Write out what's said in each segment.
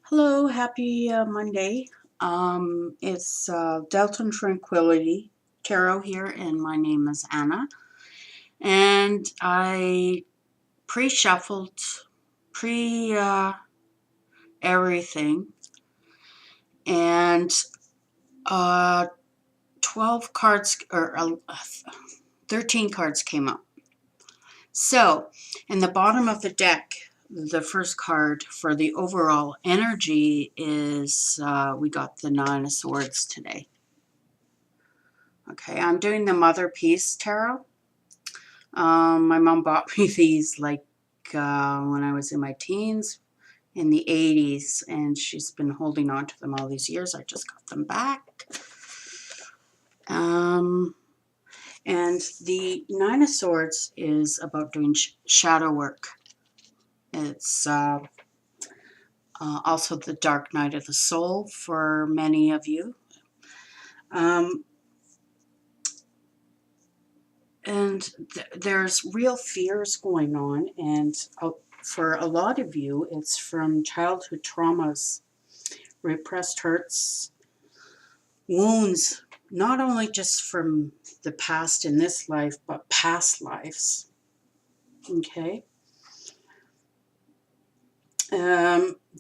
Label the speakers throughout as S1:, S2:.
S1: Hello, happy Monday. It's Delton Tranquility Tarot here, and my name is Anna. And I pre-shuffled, pre everything, and uh, 12 cards or 13 cards came up. So, in the bottom of the deck, the first card for the overall energy is we got the Nine of Swords today. Okay, I'm doing the Mother Peace Tarot. My mom bought me these when I was in my teens in the 80s, and she's been holding on to them all these years. I just got them back. And the Nine of Swords is about doing shadow work. It's also the dark night of the soul for many of you. And there's real fears going on, and for a lot of you, it's from childhood traumas, repressed hurts, wounds, not only just from the past in this life, but past lives. Okay?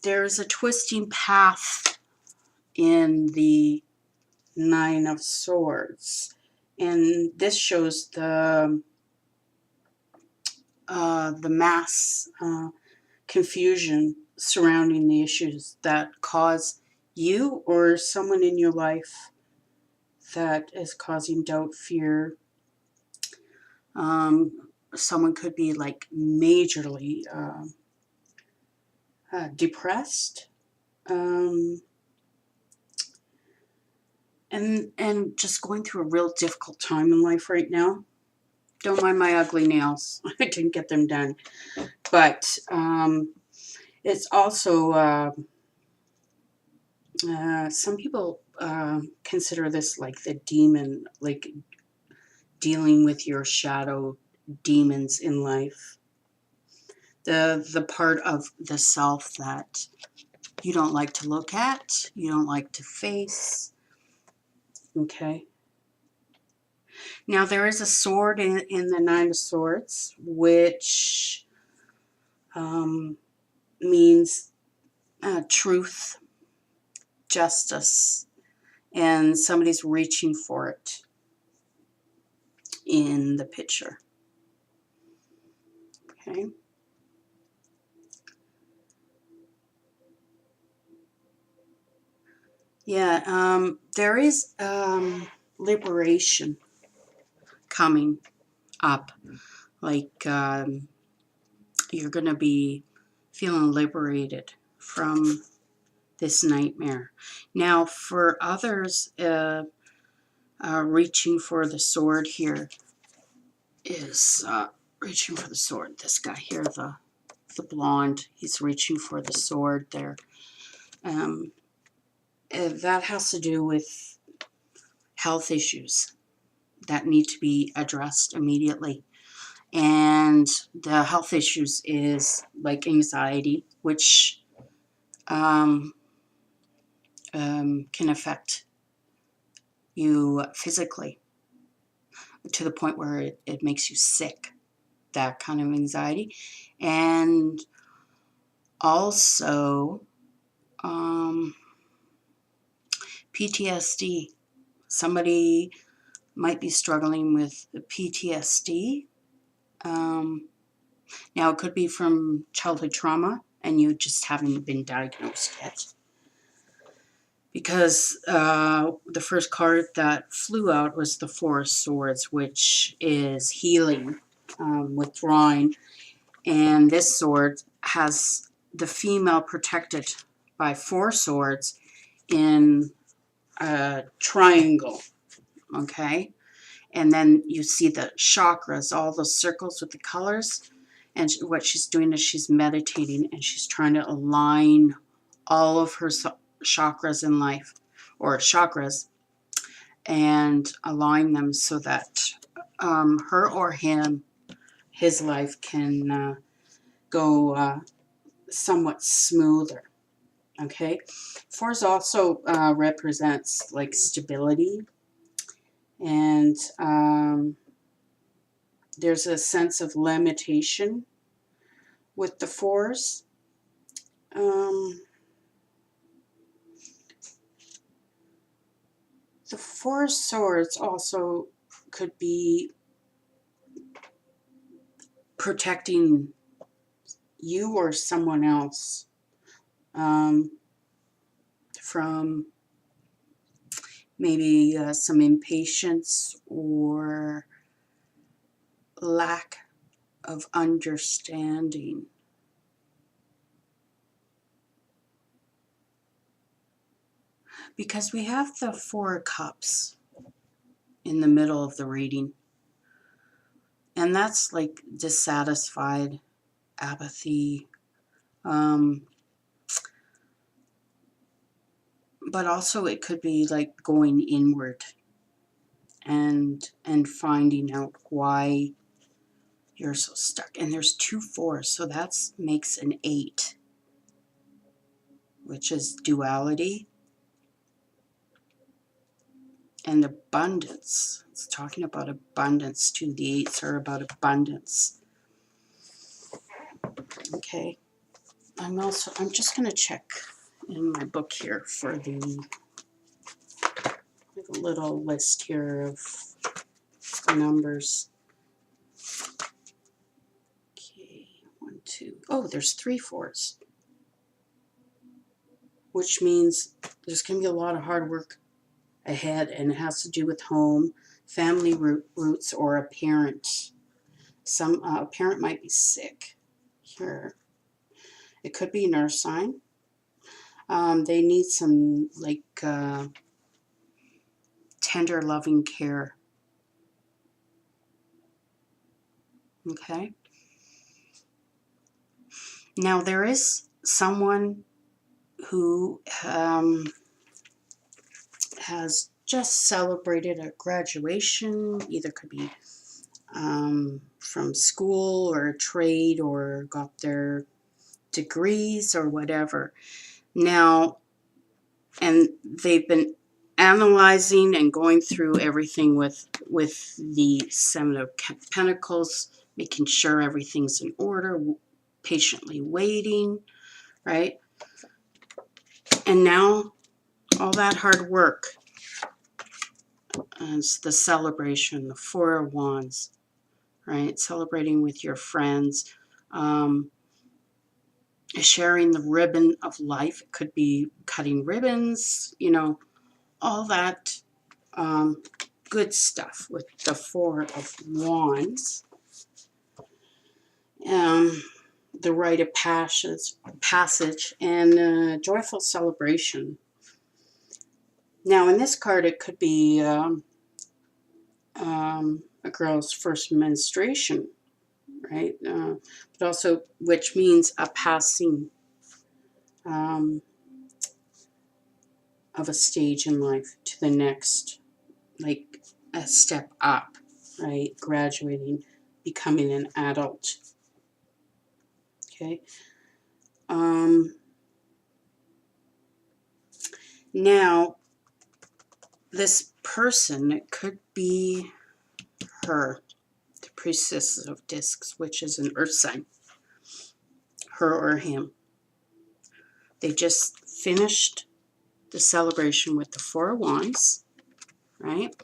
S1: There's a twisting path in the Nine of Swords, and this shows the mass confusion surrounding the issues that cause you or someone in your life that is causing doubt, fear. Someone could be like majorly depressed, and just going through a real difficult time in life right now. Don't mind my ugly nails. I didn't get them done. But it's also, some people consider this like the demon, like dealing with your shadow demons in life. The part of the self that you don't like to look at, you don't like to face. Okay. Now there is a sword in the Nine of Swords, which means truth, justice, and somebody's reaching for it in the picture. Okay. Yeah, there is liberation coming up. Like you're going to be feeling liberated from this nightmare. Now, for others, reaching for the sword here is reaching for the sword. This guy here, the blonde, he's reaching for the sword there. That has to do with health issues that need to be addressed immediately. And the health issues is like anxiety, which can affect you physically to the point where it makes you sick, that kind of anxiety. And also PTSD. Somebody might be struggling with PTSD. Now, it could be from childhood trauma, and you just haven't been diagnosed yet. Because the first card that flew out was the Four of Swords, which is healing, withdrawing. And this sword has the female protected by four swords in a triangle, okay? And then you see the chakras, all those circles with the colors. And what she's doing is she's meditating, and she's trying to align all of her chakras in life, or chakras, and align them so that her or his life can go somewhat smoother. Okay, fours also represents like stability, and there's a sense of limitation with the fours. The Four of Swords also could be protecting you or someone else from maybe some impatience or lack of understanding. Because we have the Four of Cups in the middle of the reading, and that's like dissatisfied, apathy, but also it could be like going inward and finding out why you're so stuck. And there's 2 fours, so that makes an 8, which is duality and abundance. It's talking about abundance too. The 8s are about abundance. Okay, I'm just going to check in my book here for the little list here of numbers. Okay, 1, 2. Oh, there's 3 fours, which means there's going to be a lot of hard work ahead, and it has to do with home, family roots, or a parent. A parent might be sick here. It could be an earth sign. They need some like tender, loving care. Okay. Now there is someone who has just celebrated a graduation. Either could be from school or a trade, or got their degrees or whatever. Now, and they've been analyzing and going through everything with the Seven of Pentacles, making sure everything's in order, patiently waiting, right? And now all that hard work, and it's the celebration, the Four of Wands, right? Celebrating with your friends, sharing the ribbon of life. It could be cutting ribbons, you know, all that good stuff with the Four of Wands. The rite of passage and joyful celebration. Now, in this card, it could be a girl's first menstruation, right? But also, which means a passing of a stage in life to the next, like a step up, right? Graduating, becoming an adult. Okay. Now, this person, it could be her, the Priestess of Discs, which is an earth sign, her or him. They just finished the celebration with the Four of Wands, right?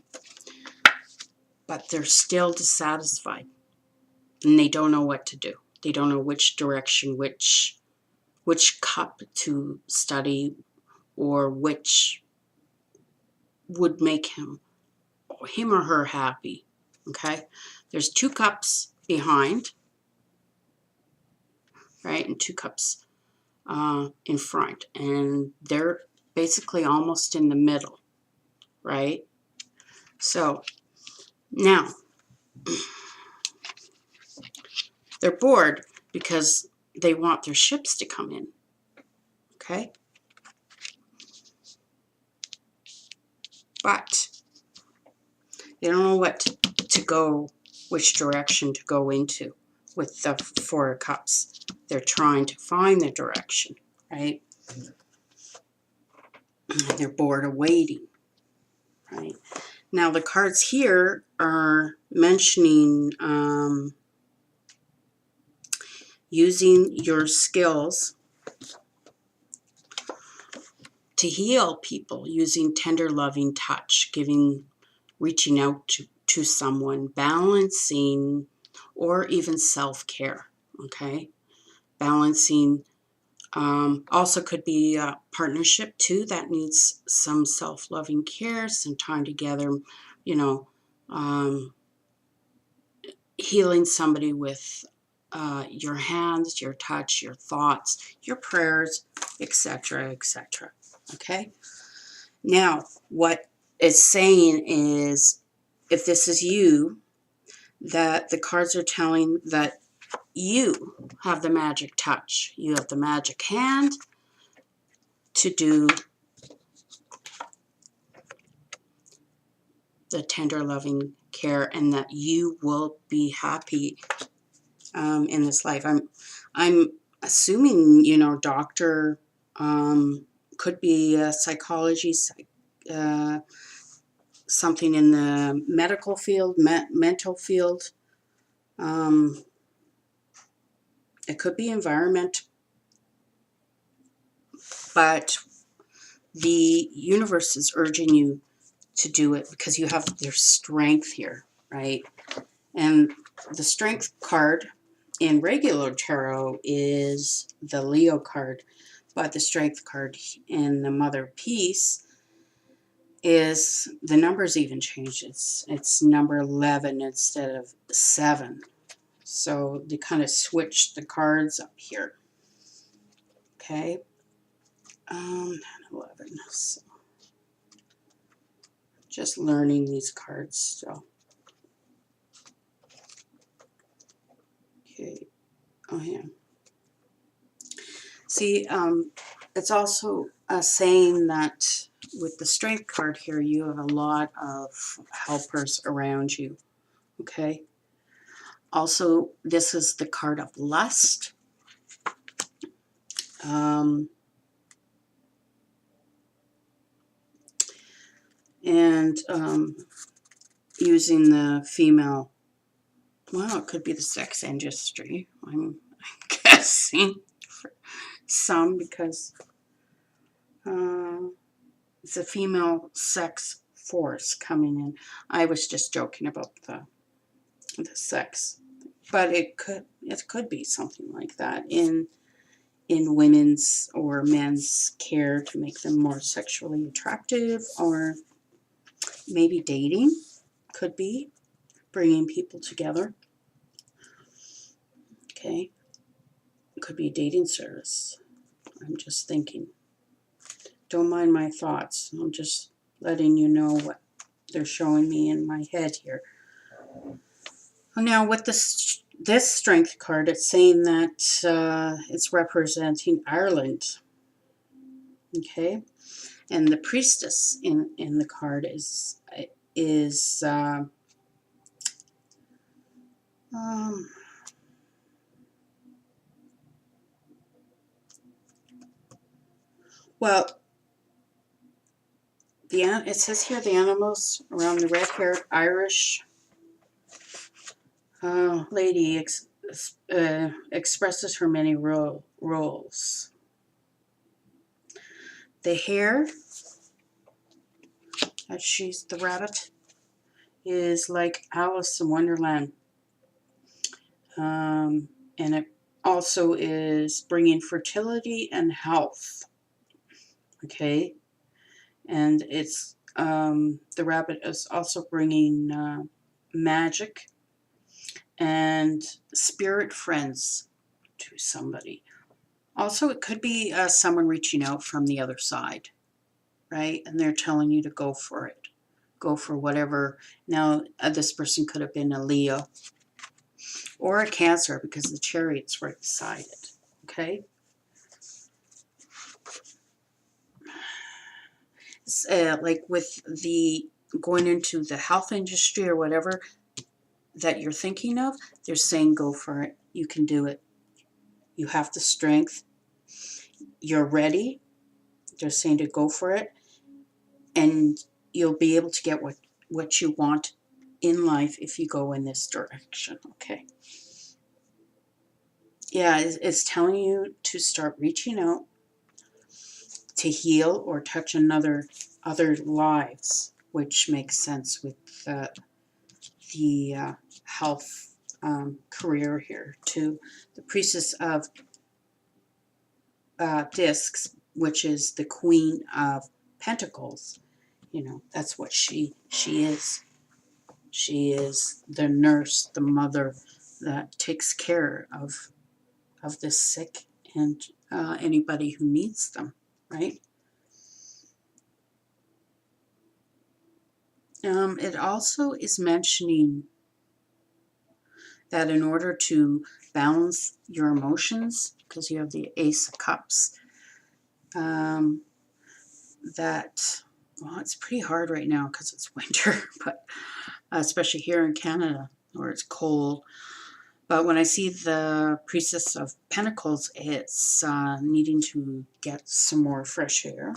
S1: But they're still dissatisfied, and they don't know what to do. They don't know which direction, which cup to study, or which would make him or her happy. Okay, there's 2 cups behind, right, and 2 cups in front, and they're basically almost in the middle, right? So now they're bored because they want their ships to come in. Okay, but they don't know what to go, which direction to go into with the Four of Cups. They're trying to find the direction, right? They're bored of waiting, right? Now the cards here are mentioning using your skills to heal people, using tender, loving touch, reaching out to someone, balancing, or even self-care, okay? Balancing also could be a partnership too that needs some self-loving care, some time together, you know, healing somebody with your hands, your touch, your thoughts, your prayers, etc., etc. Okay? Now, what it's saying is, if this is you, that the cards are telling that you have the magic touch. You have the magic hand to do the tender, loving care, and that you will be happy in this life. I'm assuming, you know, doctor, could be psychology, something in the medical field, mental field. It could be environment, but the universe is urging you to do it because you have their strength here, right? And the strength card in regular tarot is the Leo card, but the strength card in the Mother of Peace is, the numbers even changed. It's number 11 instead of 7. So they kind of switched the cards up here. Okay. 11. So just learning these cards still. Okay. Oh yeah. See, it's also saying that with the strength card here, you have a lot of helpers around you. Okay. Also, this is the card of lust. And using the female, well, it could be the sex industry, I'm guessing, for some, because it's a female sex force coming in. I was just joking about the sex, but it could be something like that in women's or men's care to make them more sexually attractive, or maybe dating could be bringing people together. Okay, it could be a dating service. I'm just thinking. Don't mind my thoughts. I'm just letting you know what they're showing me in my head here. Now, with this strength card, it's saying that it's representing Ireland. Okay, and the priestess in the card is well, it says here the animals around the red-haired Irish lady expresses her many roles. The hare, she's the rabbit, is like Alice in Wonderland. And it also is bringing fertility and health. Okay. And it's, the rabbit is also bringing magic and spirit friends to somebody. Also, it could be someone reaching out from the other side, right? And they're telling you to go for it. Go for whatever. Now, this person could have been a Leo or a Cancer, because the Chariot's right beside it. Okay? Like with the going into the health industry or whatever that you're thinking of, they're saying go for it. You can do it. You have the strength. You're ready. They're saying to go for it. and you'll be able to get what you want in life if you go in this direction, okay? Yeah, it's telling you to start reaching out to heal or touch other lives, which makes sense with the health career here too. The Priestess of Discs, which is the Queen of Pentacles. You know, that's what she is. She is the nurse, the mother that takes care of the sick and anybody who needs them, right? It also is mentioning that in order to balance your emotions, because you have the Ace of Cups, that, well, it's pretty hard right now because it's winter, but especially here in Canada where it's cold. But when I see the Priestess of Pentacles, it's needing to get some more fresh air.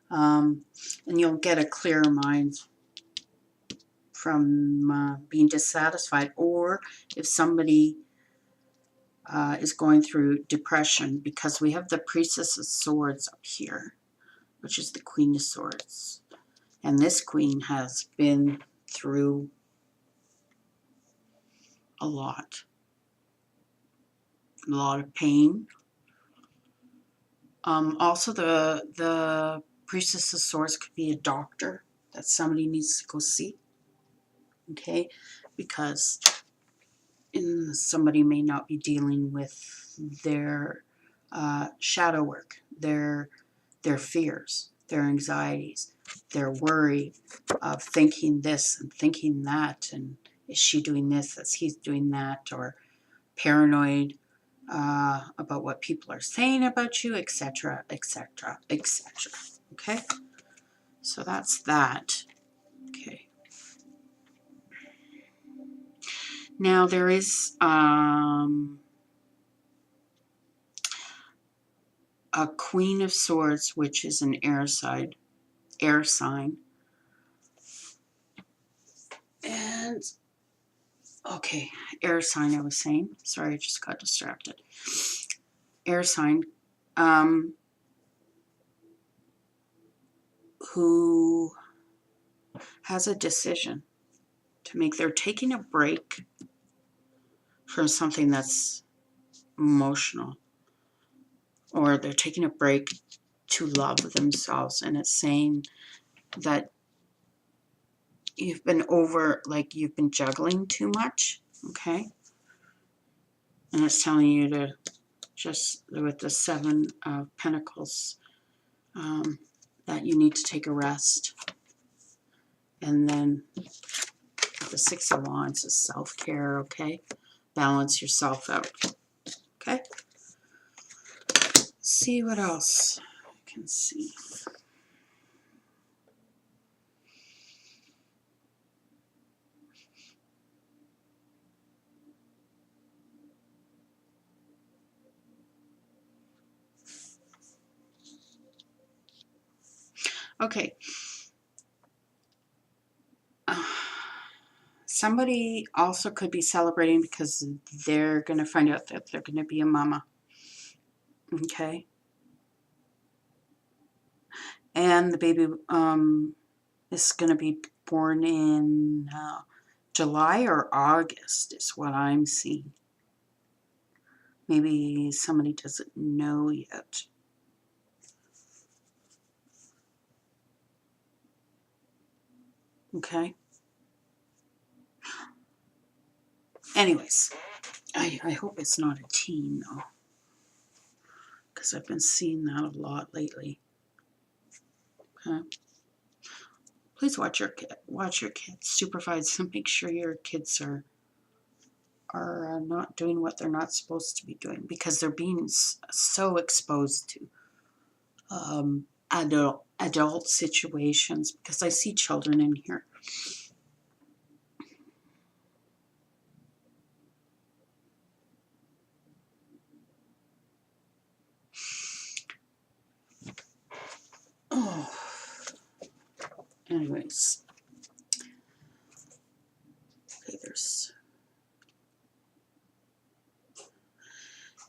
S1: And you'll get a clearer mind from being dissatisfied, or if somebody is going through depression, because we have the Priestess of Swords up here, which is the Queen of Swords. And this queen has been through a lot of pain. Also, the Priestess of Swords could be a doctor that somebody needs to go see, okay? Because somebody may not be dealing with their shadow work, their fears, their anxieties, their worry of thinking this and thinking that, and is she doing this, is he doing that, or paranoid about what people are saying about you, etc., etc., etc. Okay, so that's that. Okay. Now there is a Queen of Swords, which is an air sign, and okay, air sign. I was saying. Sorry, I just got distracted. Air sign. Who has a decision to make. They're taking a break from something that's emotional, or they're taking a break to love themselves, and it's saying that you've been you've been juggling too much, okay? And it's telling you to just, with the Seven of Pentacles, that you need to take a rest. And then the Six of Wands is self-care, okay? Balance yourself out, okay? See what else I can see. Okay. Somebody also could be celebrating because they're going to find out that they're going to be a mama. Okay. And the baby is going to be born in July or August is what I'm seeing. Maybe somebody doesn't know yet. Okay. Anyways, I hope it's not a teen though, because I've been seeing that a lot lately. Okay. Please watch your kids, supervise them, make sure your kids are not doing what they're not supposed to be doing, because they're being so exposed to adult situations, because I see children in here. Oh, anyways. Okay,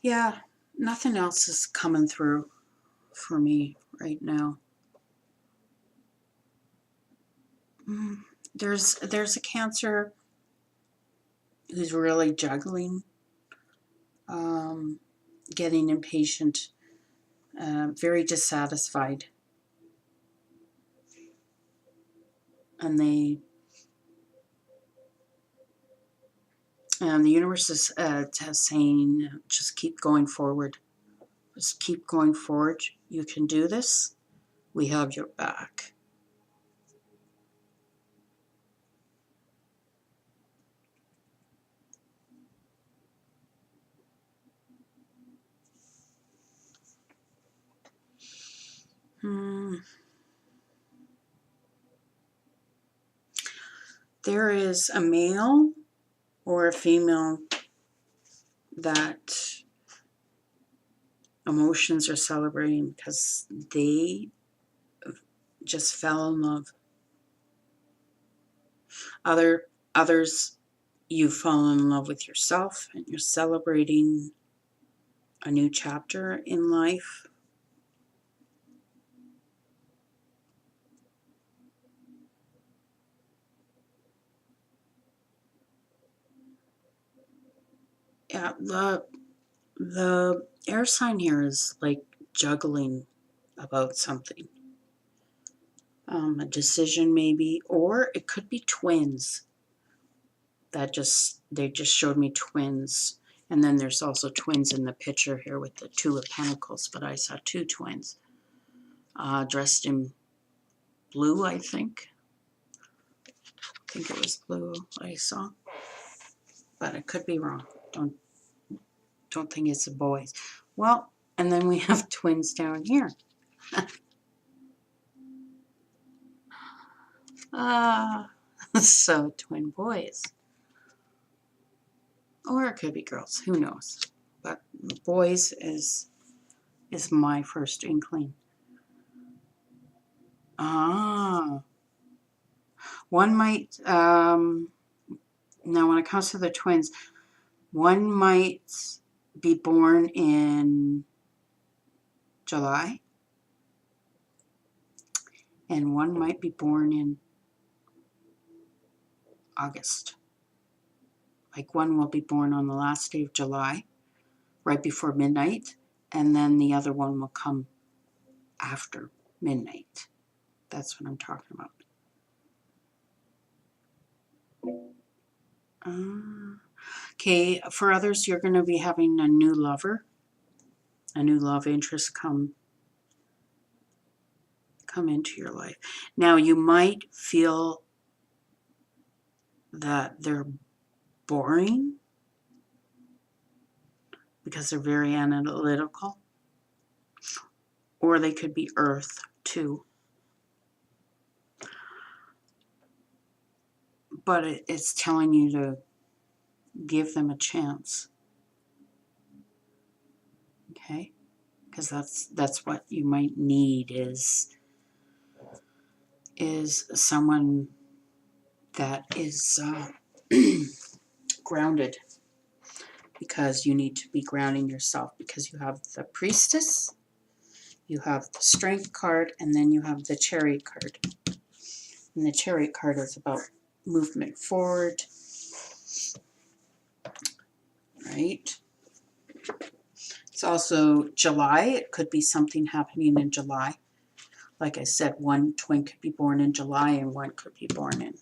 S1: yeah, nothing else is coming through for me right now. There's a Cancer who's really juggling, getting impatient, very dissatisfied, and the universe is saying, just keep going forward. Just keep going forward. You can do this. We have your back. There is a male or a female that emotions are celebrating because they just fell in love. Others, you've fallen in love with yourself and you're celebrating a new chapter in life. Yeah, the air sign here is like juggling about something. A decision maybe, or it could be twins. They just showed me twins. And then there's also twins in the picture here with the Two of Pentacles, but I saw two twins dressed in blue, I think. I think it was blue I saw, but I could be wrong. Don't think it's the boys. Well, and then we have twins down here. So twin boys. Or it could be girls, who knows. But boys is my first inkling. One might, now when it comes to the twins, one might be born in July, and one might be born in August. Like one will be born on the last day of July, right before midnight, and then the other one will come after midnight. That's what I'm talking about. Okay, for others, you're going to be having a new lover, a new love interest come into your life. Now, you might feel that they're boring because they're very analytical, or they could be earth too. But it's telling you to give them a chance. Okay? Because that's what you might need is someone that is grounded, because you need to be grounding yourself, because you have the Priestess, you have the Strength card, and then you have the Chariot card. And the Chariot card is about movement forward, right? It's also July. It could be something happening in July. Like I said, one twin could be born in July and one could be born in,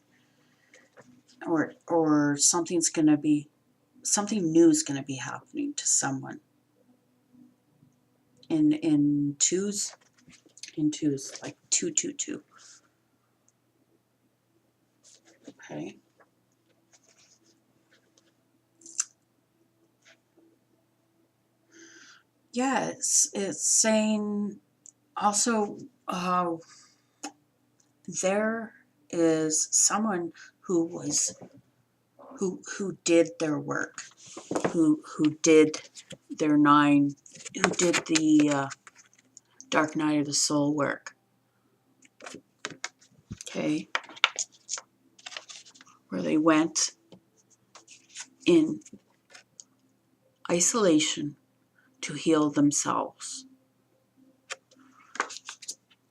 S1: or something new is going to be happening to someone. In twos, like 222. Okay. Yeah, it's saying also there is someone who did their work, who did their who did the dark night of the soul work. okay, where they went in isolation to heal themselves,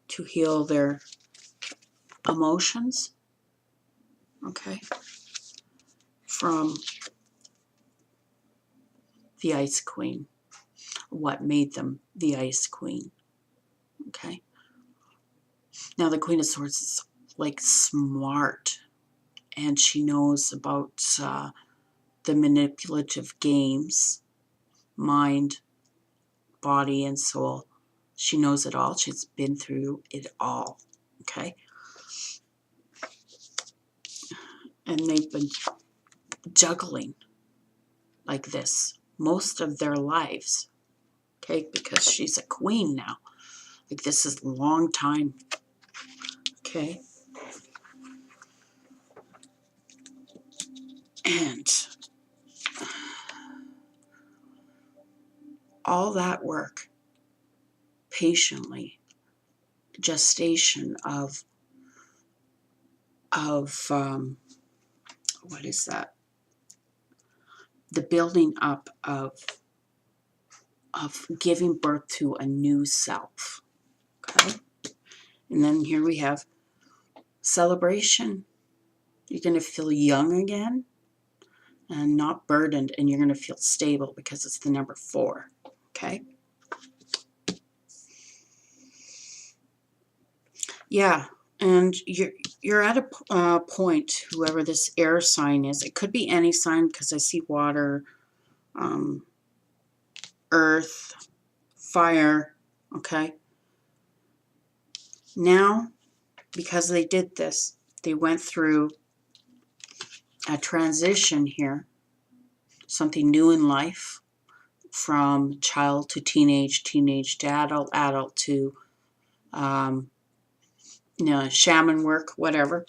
S1: to heal their emotions, okay, from the Ice Queen, what made them the Ice Queen, okay. Now the Queen of Swords is like smart, and she knows about the manipulative games, mind, body, and soul. She knows it all. She's been through it all, okay. And they've been juggling like this most of their lives, okay, because she's a queen now. Like, this is a long time, okay. And all that work, patiently, gestation of what is that? The building up of giving birth to a new self, okay. And then here we have celebration. You're going to feel young again and not burdened, and you're going to feel stable because it's the number 4, okay. Yeah, and you're at a point, whoever this air sign is. It could be any sign because I see water, earth, fire, okay. Now, because they did this, they went through a transition here, something new in life, from child to teenage, teenage to adult, adult to shaman work, whatever.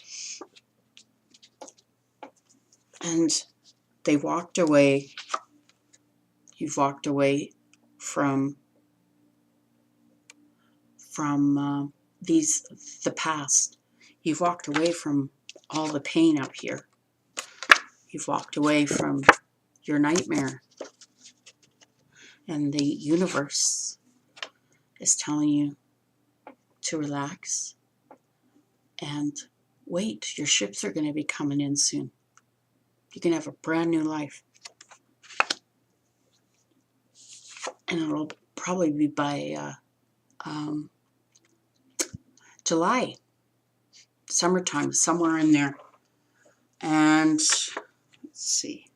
S1: And they walked away. You've walked away from the past. You've walked away from all the pain up here. You've walked away from your nightmare. And the universe is telling you to relax and wait. Your ships are going to be coming in soon. You can have a brand new life. And it'll probably be by July, summertime, somewhere in there. And let's see.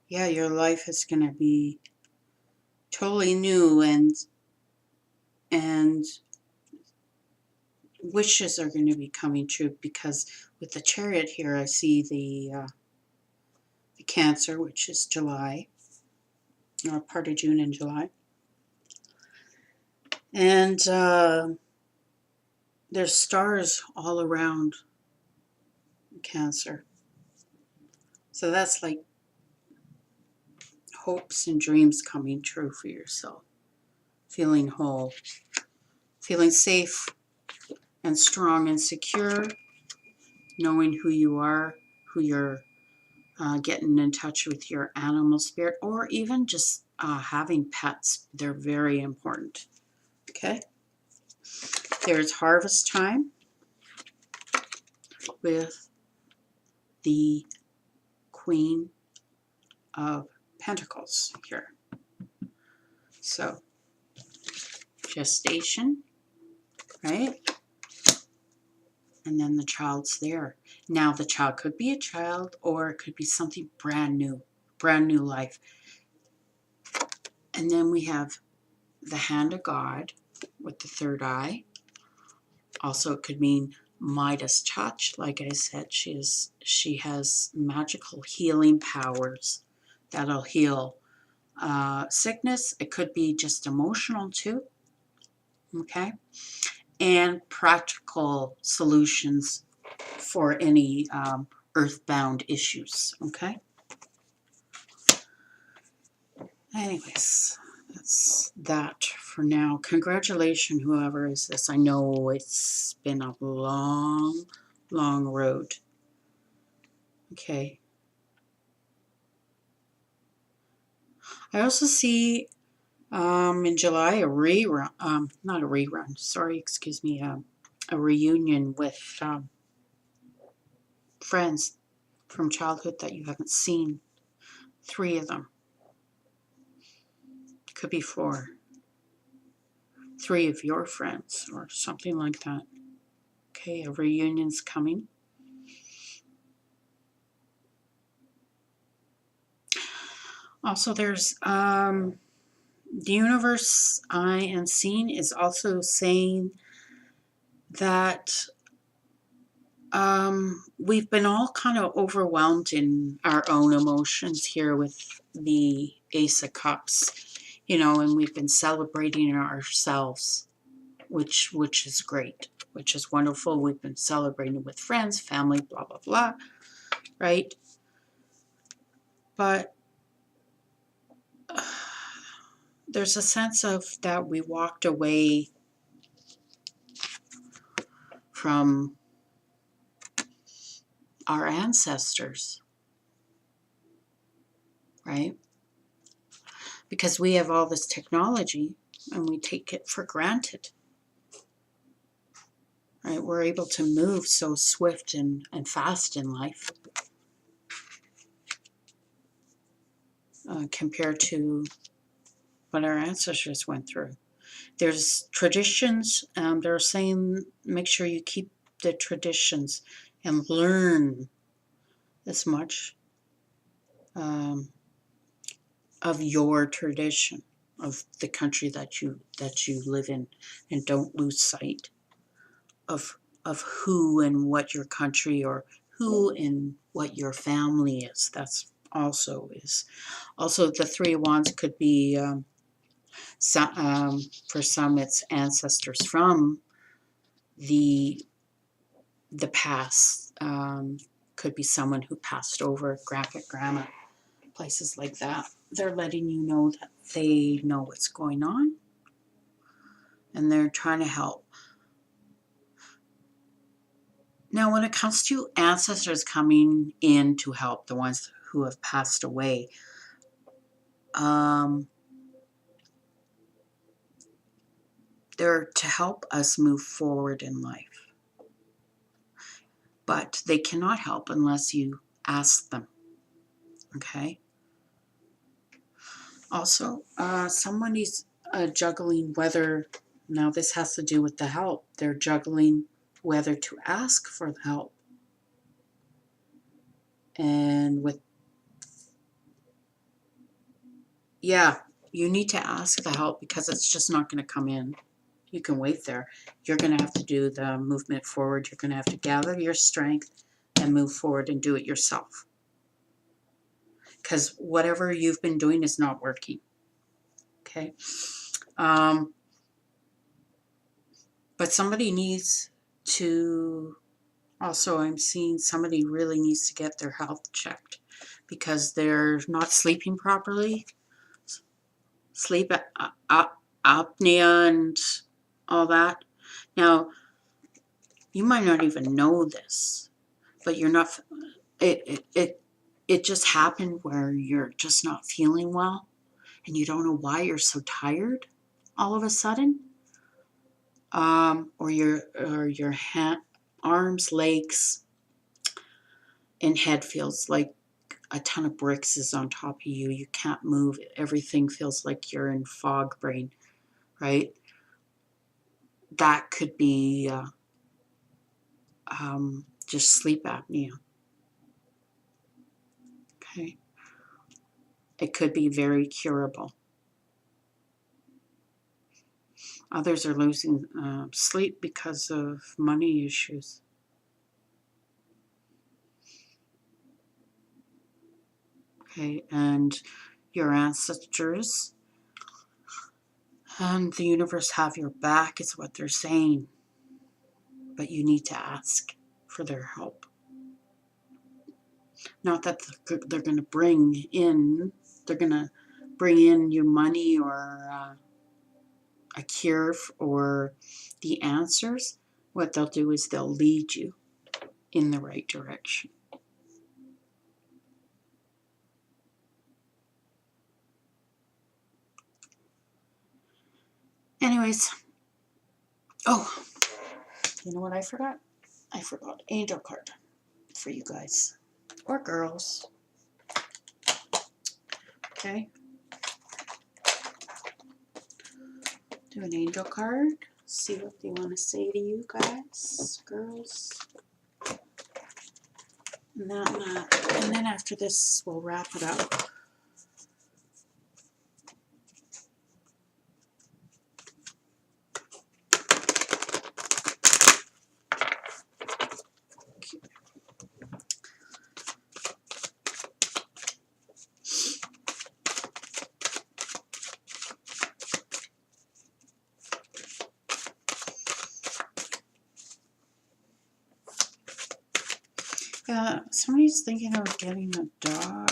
S1: Yeah, your life is going to be totally new, and wishes are going to be coming true, because with the Chariot here, I see the Cancer, which is July, or part of June and July. And there's stars all around Cancer. So that's like hopes and dreams coming true for yourself. Feeling whole, feeling safe and strong and secure, knowing who you are, who you're getting in touch with your animal spirit, or even just having pets. They're very important. Okay? There's harvest time with the Queen of Pentacles here. So, gestation, right? And then the child's there. Now, the child could be a child, or it could be something brand new life. And then we have the hand of God with the third eye. Also, it could mean Midas touch. Like I said, she has magical healing powers that'll heal sickness. It could be just emotional too. Okay, and practical solutions for any earthbound issues. Okay. Anyways, that's that for now. Congratulations, whoever is this. I know it's been a long, long road. Okay. I also see in July a rerun, not a rerun, sorry, excuse me, a reunion with friends from childhood that you haven't seen. 3 of them. Could be 4. 3 of your friends or something like that. Okay, a reunion's coming. Also, there's the universe I am seeing is also saying that we've been all kind of overwhelmed in our own emotions here with the Ace of Cups, you know, and we've been celebrating ourselves, which is great, which is wonderful. We've been celebrating with friends, family, blah, blah, blah, right? But there's a sense of that we walked away from our ancestors, right? Because we have all this technology and we take it for granted, right? We're able to move so swift and fast in life compared to what our ancestors went through. There's traditions, they're saying make sure you keep the traditions and learn as much of your tradition, of the country that you live in, and don't lose sight of who and what your country or who and what your family is. That's also is. Also, the 3 of Wands could be for some it's ancestors from the past. Could be someone who passed over, grandpa, grandma, places like that. They're letting you know that they know what's going on and they're trying to help. Now, when it comes to ancestors coming in to help, the ones who have passed away, they're to help us move forward in life. But they cannot help unless you ask them, okay? Also, somebody's juggling whether, now this has to do with the help, they're juggling whether to ask for the help. And with, yeah, you need to ask the help because it's just not going to come in. You can wait there. You're going to have to do the movement forward. You're going to have to gather your strength and move forward and do it yourself. Because whatever you've been doing is not working. Okay? But somebody needs to, also I'm seeing somebody really needs to get their health checked because they're not sleeping properly. Sleep apnea and all that. Now, you might not even know this, but you're not, it just happened where you're just not feeling well and you don't know why you're so tired all of a sudden. Or your arms, legs, and head feels like a ton of bricks is on top of you. You can't move. Everything feels like you're in fog brain, right? That could be just sleep apnea. Okay. It could be very curable. Others are losing sleep because of money issues. Okay, and your ancestors and the universe have your back is what they're saying. But you need to ask for their help. Not that they're going to bring in, they're going to bring in you money or a cure or the answers, what they'll do is they'll lead you in the right direction. Anyways, oh, you know what I forgot? I forgot angel card for you guys or girls. Okay. Do an angel card. See what they want to say to you guys, girls. And then after this, we'll wrap it up. Somebody's thinking of getting a dog.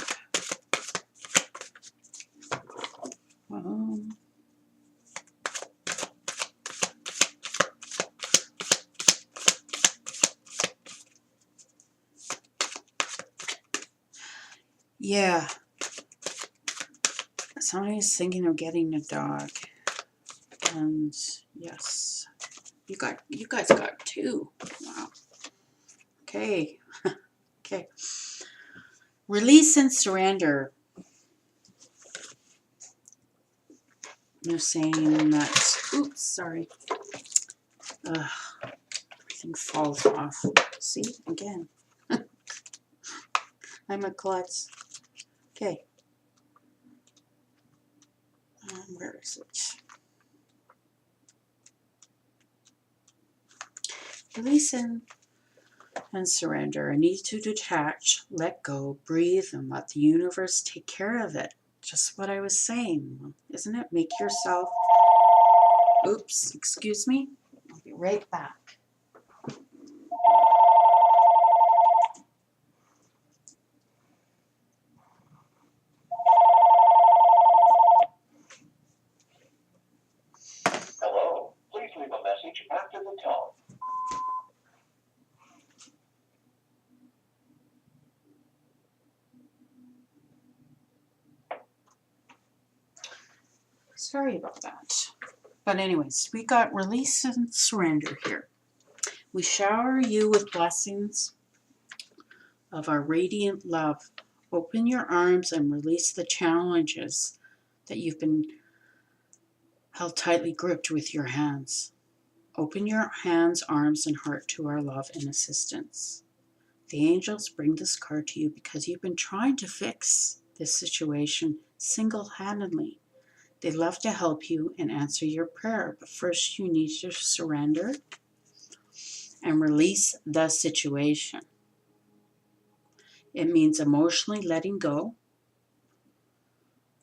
S1: Yeah. Somebody's thinking of getting a dog. And yes. You guys got two. Wow. Okay. Okay. Release and surrender. They're saying that, oops, sorry. Everything falls off. See, again. I'm a klutz. Okay. Where is it? Release and surrender. I need to detach, let go, breathe, and let the universe take care of it. Just what I was saying, isn't it? Make yourself... Oops, excuse me. I'll be right back.
S2: Hello, please leave a message after the tone.
S1: Sorry about that. But anyways, we got release and surrender here. We shower you with blessings of our radiant love. Open your arms and release the challenges that you've been held tightly gripped with your hands. Open your hands, arms, and heart to our love and assistance. The angels bring this card to you because you've been trying to fix this situation single-handedly. They love to help you and answer your prayer, but first you need to surrender and release the situation. It means emotionally letting go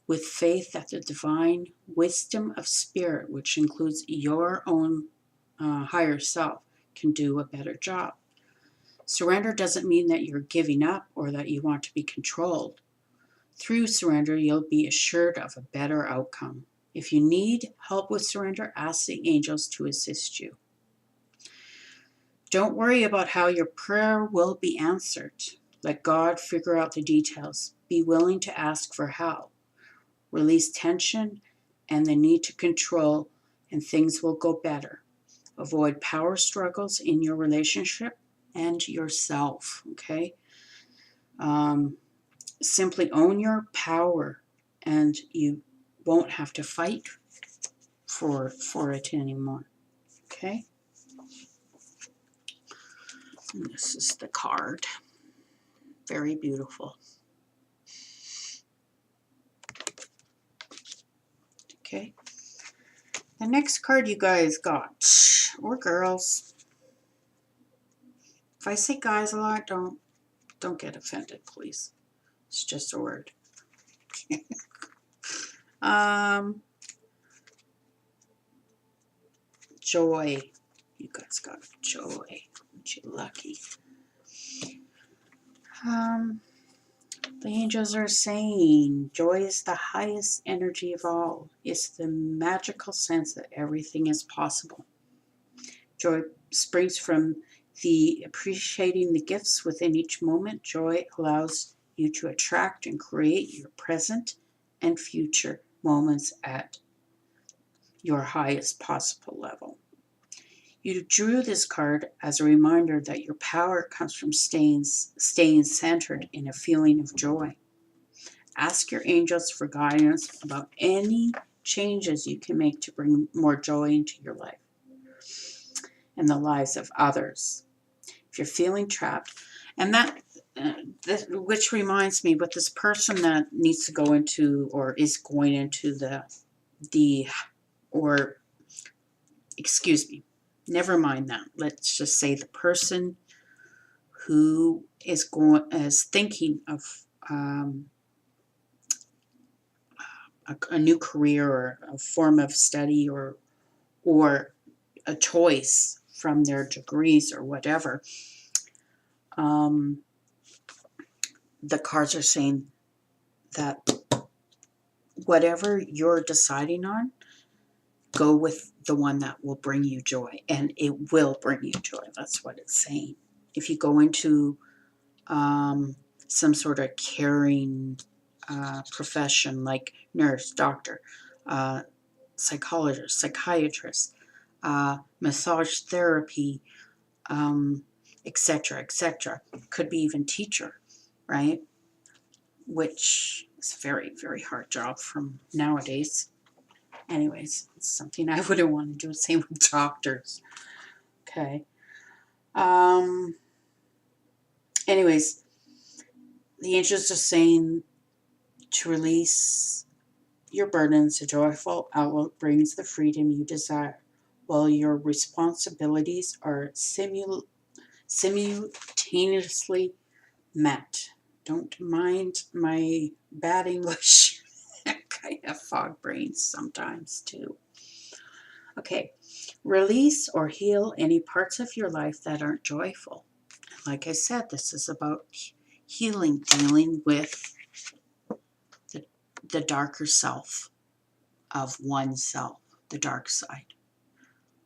S1: with faith that the divine wisdom of spirit, which includes your own higher self, can do a better job. Surrender doesn't mean that you're giving up or that you want to be controlled. Through surrender, you'll be assured of a better outcome. If you need help with surrender, ask the angels to assist you. Don't worry about how your prayer will be answered. Let God figure out the details. Be willing to ask for help. Release tension and the need to control, and things will go better. Avoid power struggles in your relationship and yourself, okay? Simply own your power, and you won't have to fight for it anymore, okay? And this is the card. Very beautiful. Okay. The next card you guys got, or girls. If I say guys a lot, don't get offended, please. It's just a word. Joy. You guys got joy. Aren't you lucky? The angels are saying joy is the highest energy of all. It's the magical sense that everything is possible. Joy springs from the appreciating the gifts within each moment. Joy allows you to attract and create your present and future moments at your highest possible level. You drew this card as a reminder that your power comes from staying centered in a feeling of joy. Ask your angels for guidance about any changes you can make to bring more joy into your life and the lives of others. If you're feeling trapped, and which reminds me, with this person that needs to go into or is going into the or excuse me, never mind that. Let's just say the person who is thinking of a new career or a form of study or a choice from their degrees or whatever. The cards are saying that whatever you're deciding on, go with the one that will bring you joy, and it will bring you joy. That's what it's saying. If you go into some sort of caring profession like nurse, doctor, psychologist, psychiatrist, massage therapy, etc., etc. Could be even teacher, right? Which is a very, very hard job from nowadays. Anyways, it's something I wouldn't want to do. Same with doctors. Okay. Anyways, the angels are saying to release your burdens. A joyful outlook brings the freedom you desire, while your responsibilities are simultaneously met. Don't mind my bad English. I have fog brains sometimes too. Okay, release or heal any parts of your life that aren't joyful. Like I said, this is about healing, dealing with the darker self of oneself, the dark side,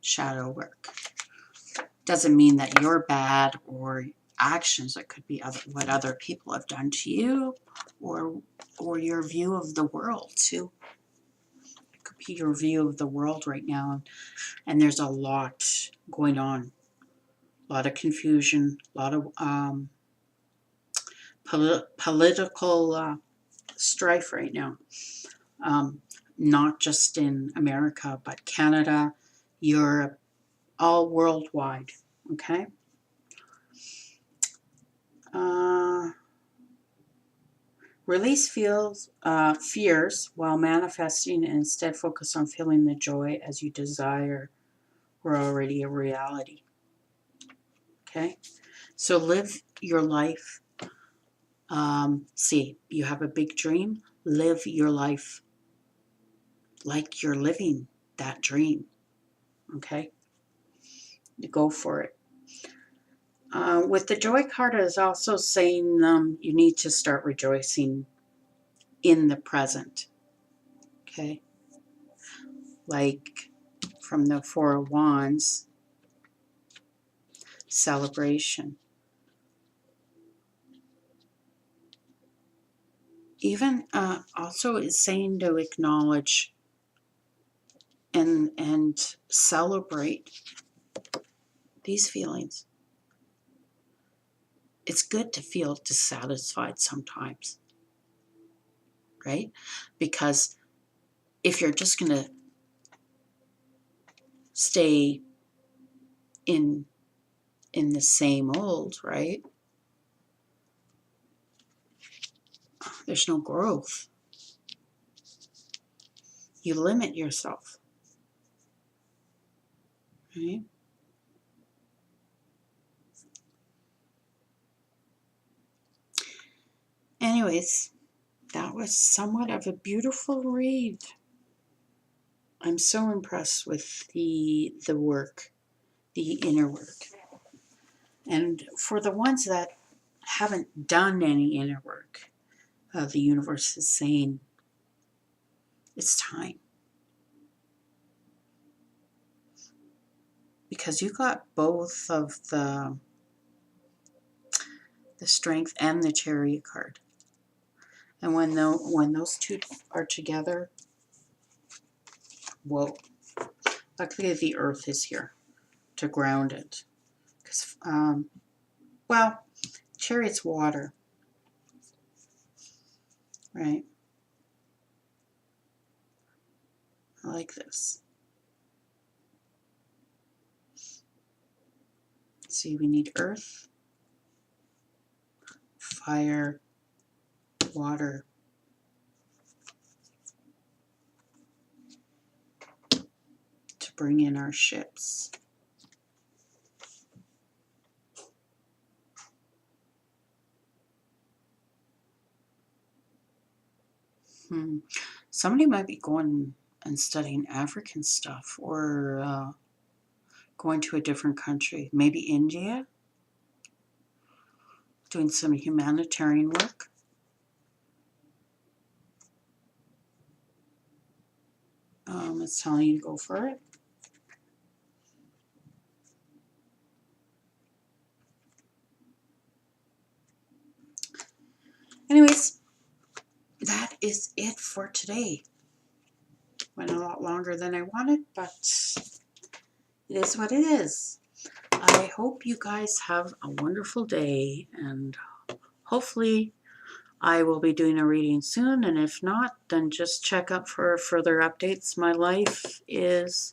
S1: shadow work. Doesn't mean that you're bad or actions. It could be what other people have done to you, or your view of the world too. It could be your view of the world right now, and there's a lot going on, a lot of confusion, a lot of political strife right now. Not just in America, but Canada, Europe, all worldwide. Okay. Release fears while manifesting, and instead focus on feeling the joy as you desire were already a reality. Okay? So live your life. See, you have a big dream. Live your life like you're living that dream. Okay? You go for it. With the joy card, is also saying you need to start rejoicing in the present. Okay? Like from the Four of Wands, celebration. Even also it's saying to acknowledge and celebrate these feelings. It's good to feel dissatisfied sometimes, right? Because if you're just going to stay in the same old, right? There's no growth. You limit yourself, right? Anyways, that was somewhat of a beautiful read. I'm so impressed with the work, the inner work. And for the ones that haven't done any inner work, the universe is saying it's time. Because you got both of the Strength and the Chariot card. And when those two are together, whoa. Luckily the Earth is here to ground it. Because, well, Chariot's water, right? I like this. See, we need earth, fire, water. To bring in our ships. Somebody might be going and studying African stuff, or going to a different country, maybe India, doing some humanitarian work. It's telling you to go for it. Anyways, that is it for today. Went a lot longer than I wanted, but it is what it is. I hope you guys have a wonderful day, and hopefully I will be doing a reading soon, and if not, then just check up for further updates. My life is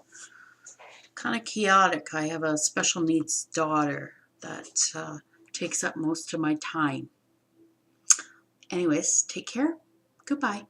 S1: kind of chaotic. I have a special needs daughter that takes up most of my time. Anyways, take care. Goodbye.